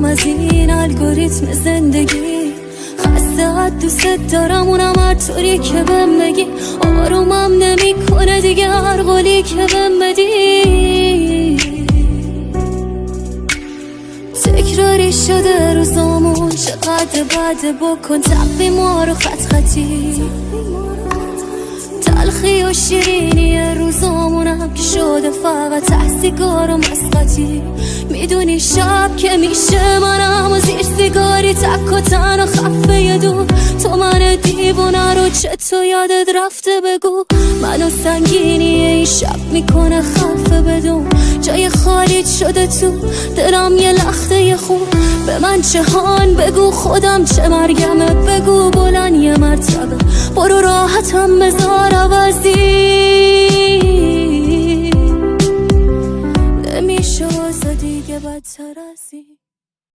شدم از این الگوریتم زندگی. خسته دوست دارم اونم هر طوری که بهم بگی. آرومم نمی کنه دیگه هر قولی که بهم بدی. تکراری شده روزامون چقدر بده، بکن تقویم ما رو خط خطی. تلخی و شیرینی روزامونم که شده فقط سیگار و مسقطی. میدونی شب که میشه منم و زیر سیگاری تک و تنها خفه یه دون. تو من دیوونه رو چطور یادت رفته بگو. منو سنگینی این شب میکنه خفه بدون. جای خالی شده تو دلم یه لخته خوب. به من چه هان بگو، خودم چه مرگمه بگو. بلند یه مرتبه برو راحتم بذار عوضی. نمیشه واسه دیگه بدتر از این.